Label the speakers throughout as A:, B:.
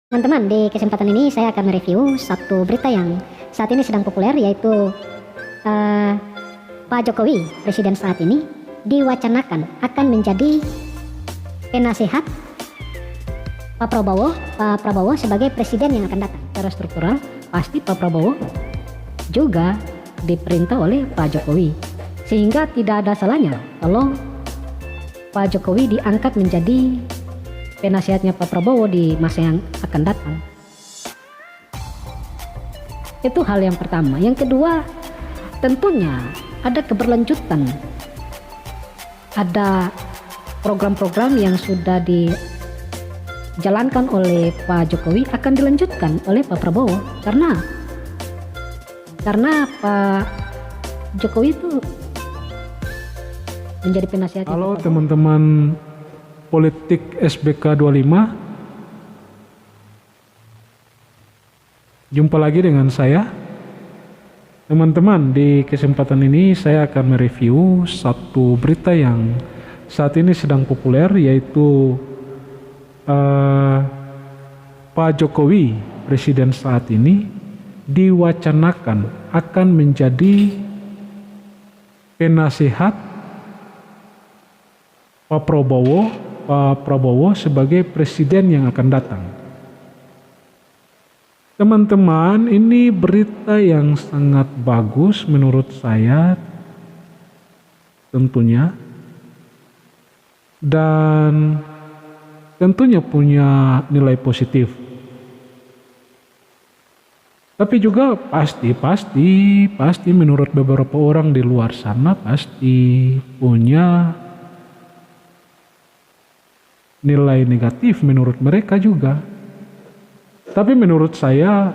A: Teman-teman, di kesempatan ini saya akan mereview satu berita yang saat ini sedang populer, yaitu Pak Jokowi, presiden saat ini, diwacanakan akan menjadi penasehat Pak Prabowo sebagai presiden yang akan datang. Secara struktural, pasti Pak Prabowo juga diperintah oleh Pak Jokowi, sehingga tidak ada salahnya kalau Pak Jokowi diangkat menjadi penasehatnya Pak Prabowo di masa yang akan datang. Itu hal yang pertama. Yang kedua, tentunya ada keberlanjutan, ada program-program yang sudah dijalankan oleh Pak Jokowi akan dilanjutkan oleh Pak Prabowo, karena Pak Jokowi itu menjadi penasehat.
B: Halo teman-teman politik SBK 25, jumpa lagi dengan saya. Teman-teman, di kesempatan ini saya akan mereview satu berita yang saat ini sedang populer, yaitu Pak Jokowi, presiden saat ini, diwacanakan akan menjadi penasehat Pak Prabowo sebagai presiden yang akan datang. Teman-teman, ini berita yang sangat bagus menurut saya tentunya, dan tentunya punya nilai positif. Tapi juga pasti menurut beberapa orang di luar sana pasti punya nilai negatif menurut mereka juga. Tapi menurut saya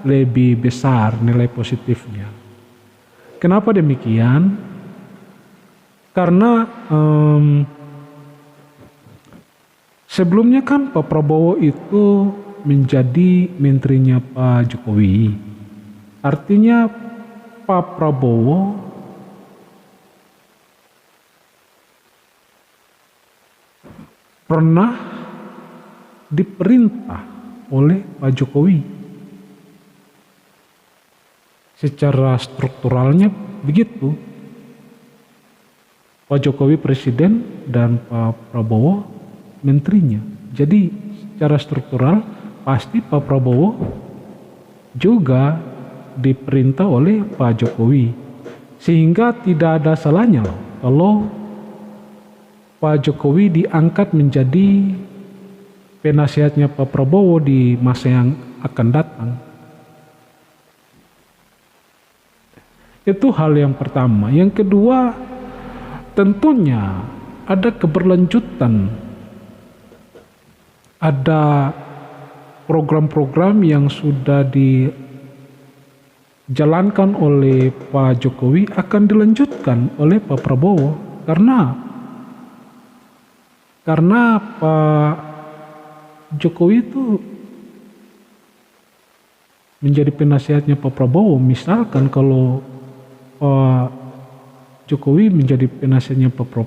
B: lebih besar nilai positifnya. Kenapa demikian? Karena sebelumnya kan Pak Prabowo itu menjadi menterinya Pak Jokowi. Artinya Pak Prabowo pernah diperintah oleh Pak Jokowi. Secara strukturalnya begitu. Pak Jokowi presiden dan Pak Prabowo menterinya. Jadi secara struktural pasti Pak Prabowo juga diperintah oleh Pak Jokowi. Sehingga tidak ada salahnya kalau Pak Jokowi diangkat menjadi penasehatnya Pak Prabowo di masa yang akan datang. Itu hal yang pertama. Yang kedua, tentunya ada keberlanjutan, ada program-program yang sudah dijalankan oleh Pak Jokowi akan dilanjutkan oleh Pak Prabowo, karena Pak Jokowi itu menjadi penasehatnya Pak Prabowo. Misalkan kalau Pak Jokowi menjadi penasehatnya Pak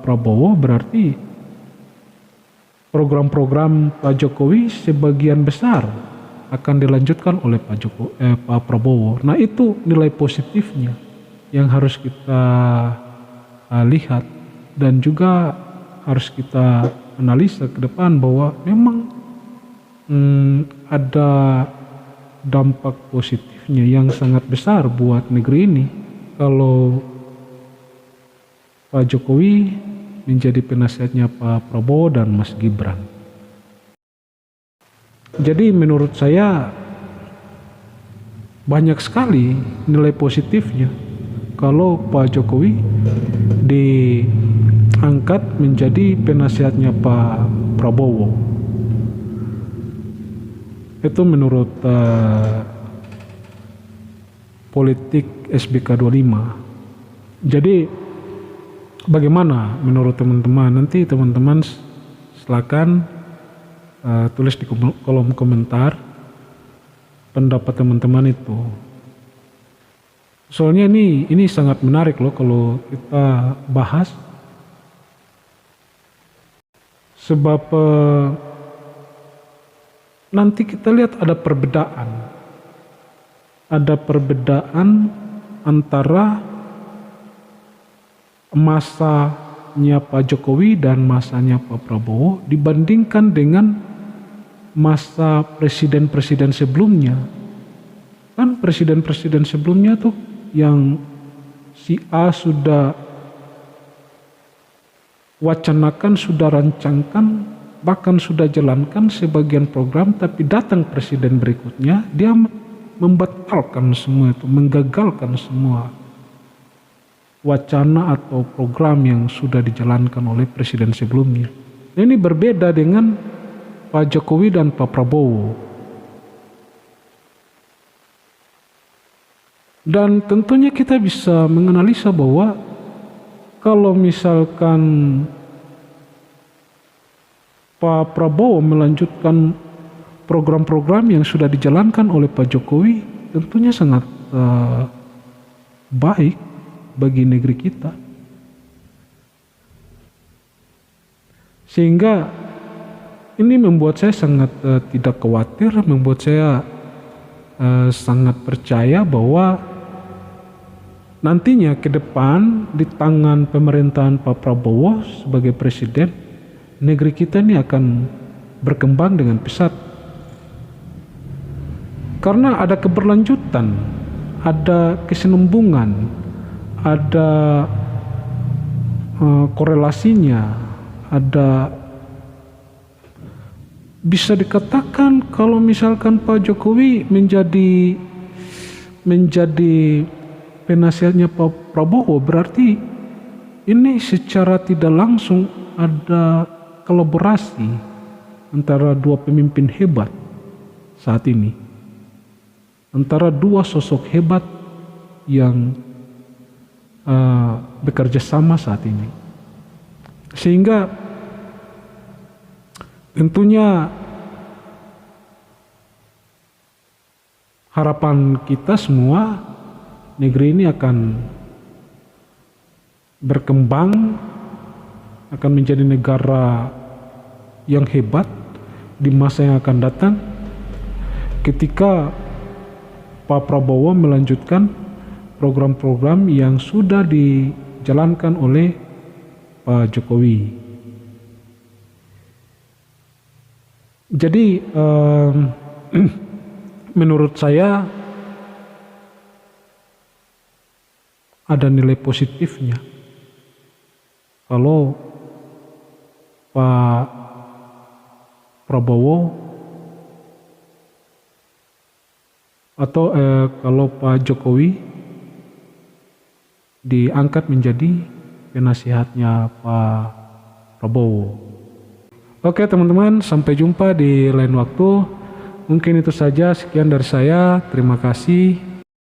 B: Prabowo, berarti program-program Pak Jokowi sebagian besar akan dilanjutkan oleh Pak Prabowo. Nah, itu nilai positifnya yang harus kita lihat, dan juga harus kita analisa ke depan bahwa memang ada dampak positifnya yang sangat besar buat negeri ini kalau Pak Jokowi menjadi penasehatnya Pak Prabowo dan Mas Gibran. Jadi menurut saya banyak sekali nilai positifnya kalau Pak Jokowi diangkat menjadi penasehatnya Pak Prabowo. Itu menurut politik SBK 25. Jadi bagaimana menurut teman-teman? Nanti teman-teman silakan tulis di kolom komentar pendapat teman-teman itu. Soalnya ini sangat menarik loh kalau kita bahas. Sebab nanti kita lihat ada perbedaan. Ada perbedaan antara masanya Pak Jokowi dan masanya Pak Prabowo dibandingkan dengan masa presiden-presiden sebelumnya. Kan presiden-presiden sebelumnya tuh yang si A sudah wacanakan, sudah rancangkan, bahkan sudah jalankan sebagian program, tapi datang presiden berikutnya, dia membatalkan semua itu, menggagalkan semua wacana atau program yang sudah dijalankan oleh presiden sebelumnya. Ini berbeda dengan Pak Jokowi dan Pak Prabowo. Dan tentunya kita bisa menganalisa bahwa kalau misalkan Pak Prabowo melanjutkan program-program yang sudah dijalankan oleh Pak Jokowi, tentunya sangat baik bagi negeri kita. Sehingga ini membuat saya sangat tidak khawatir, membuat saya sangat percaya bahwa nantinya ke depan di tangan pemerintahan Pak Prabowo sebagai presiden, negeri kita ini akan berkembang dengan pesat. Karena ada keberlanjutan, ada kesinambungan, ada korelasinya, ada, bisa dikatakan kalau misalkan Pak Jokowi menjadi penasihatnya Pak Prabowo, berarti ini secara tidak langsung ada kolaborasi antara dua pemimpin hebat saat ini, antara dua sosok hebat yang bekerja sama saat ini. Sehingga tentunya harapan kita semua, negeri ini akan berkembang, akan menjadi negara yang hebat di masa yang akan datang ketika Pak Prabowo melanjutkan program-program yang sudah dijalankan oleh Pak Jokowi. Jadi menurut saya ada nilai positifnya kalau Pak Prabowo atau kalau Pak Jokowi diangkat menjadi penasihatnya Pak Prabowo. Oke teman-teman, sampai jumpa di lain waktu. Mungkin itu saja, sekian dari saya. Terima kasih.